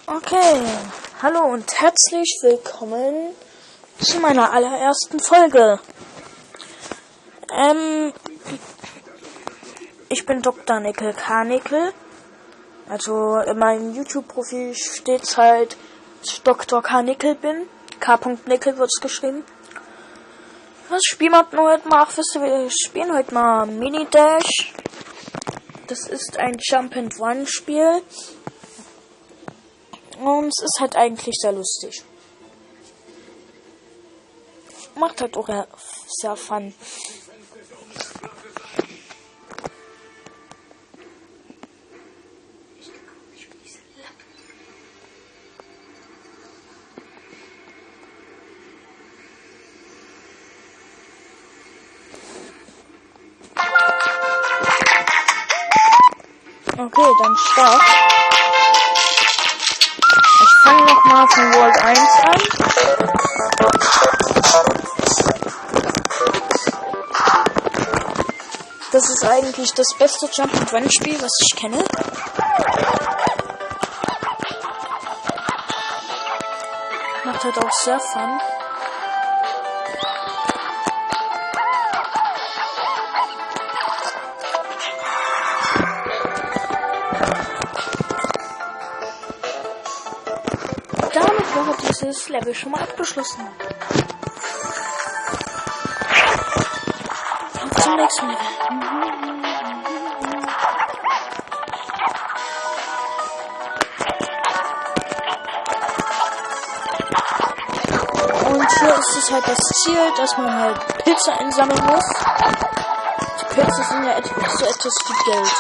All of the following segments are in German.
Okay, hallo und herzlich willkommen zu meiner allerersten Folge. Ich bin Dr. Nickel K. Nickel. Also in meinem YouTube-Profil steht's halt, dass ich Dr. K. Nickel bin. K. Nickel wird's geschrieben. Was spielen wir heute mal? Ach, wisst ihr, wir spielen heute mal Mini Dash. Das ist ein Jump-and-Run-Spiel. Und es ist halt eigentlich sehr lustig. Macht halt auch sehr Fun. Okay, dann Start. Ich fange nochmal von World 1 an. Das ist eigentlich das beste Jump-and-Run-Spiel, was ich kenne. Macht halt auch sehr Fun. Damit wäre dieses Level schon mal abgeschlossen. Und zum nächsten Level. Und hier ist es halt das Ziel, dass man halt Pilze einsammeln muss. Die Pilze sind ja so etwas wie Geld.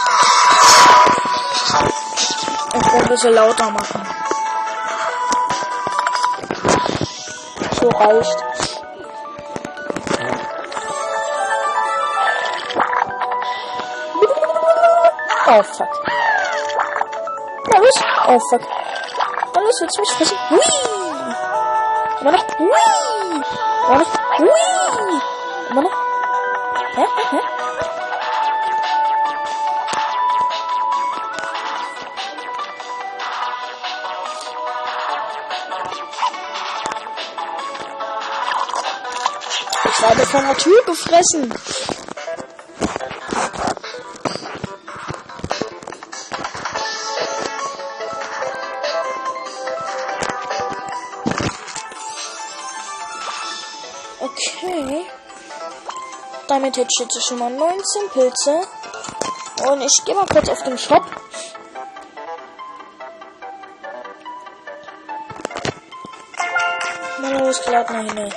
Und wollen wir sie lauter machen. So reicht. Oh fuck. Na was? Oh fuck. Alles jetzt mich fressen. Hui! Immer noch. Hui! Immer noch. Hui! Immer noch. Hä? Ich werde von der Tür gefressen. Okay. Damit hätte ich jetzt schon mal 19 Pilze. Und ich gehe mal kurz auf den Shop. Mal losgeladen nach hinten.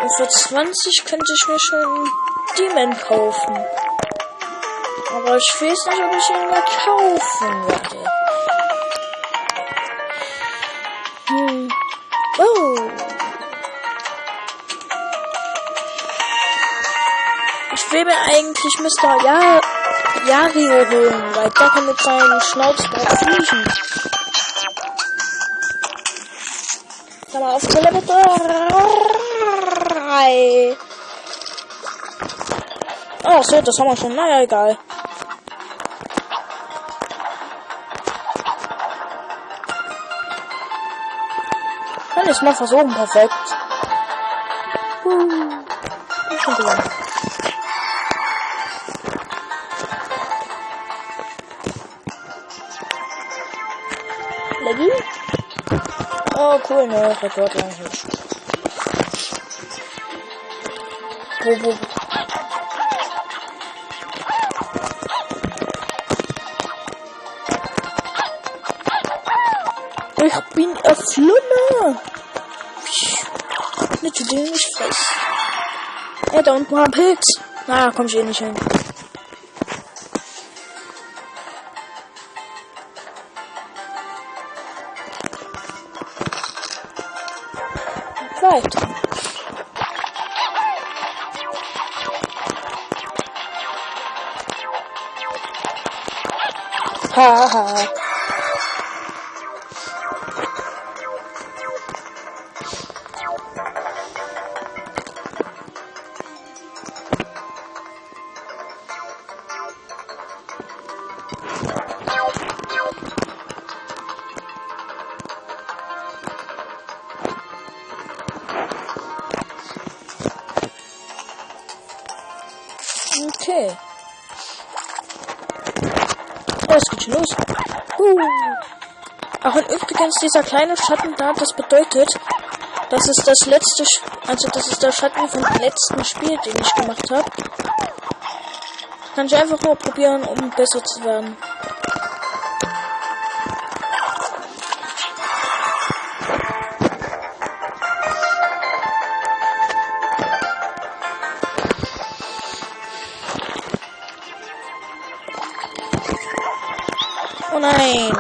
Und für 20 könnte ich mir schon Demon kaufen. Aber ich weiß nicht, ob ich ihn mehr kaufen werde. Oh. Ich will mir eigentlich Mr. Yario holen, weil der kann mit seinen Schnauzbart fliegen. Komm mal auf zur Level 3. Oh, so, das haben wir schon. Naja, egal. Kann ich mal versuchen, perfekt. Ich schon gewonnen. Level? Oh, cool, ne, Rekord eigentlich. Wo? Ich bin ein Flumme. Nicht den ich fress. Da unten war ein Pilz. Na, komm ich eh nicht hin. Weiter. Haha. Okay. Ja, es geht schon los. Ach, und übrigens, dieser kleine Schatten da, das bedeutet, das ist das letzte, das ist der Schatten vom letzten Spiel, den ich gemacht habe. Kann ich einfach nur probieren, um besser zu werden. Oh nein!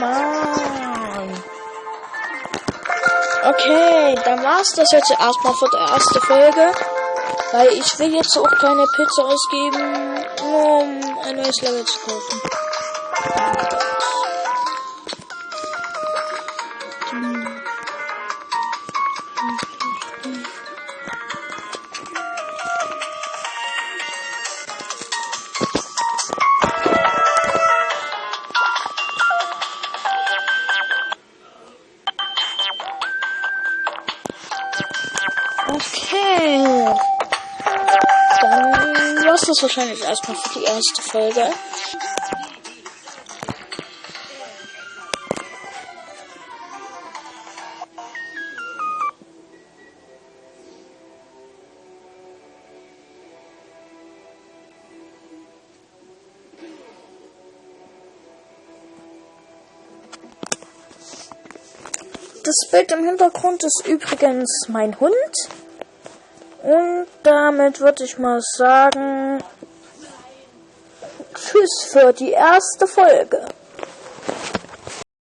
Mann! Okay, dann war's das jetzt erstmal für die erste Folge. Weil ich will jetzt auch keine Pizza ausgeben, nur um ein neues Level zu kaufen. Okay. Dann war's das wahrscheinlich erstmal für die erste Folge. Das Bild im Hintergrund ist übrigens mein Hund. Und damit würde ich mal sagen, tschüss für die erste Folge.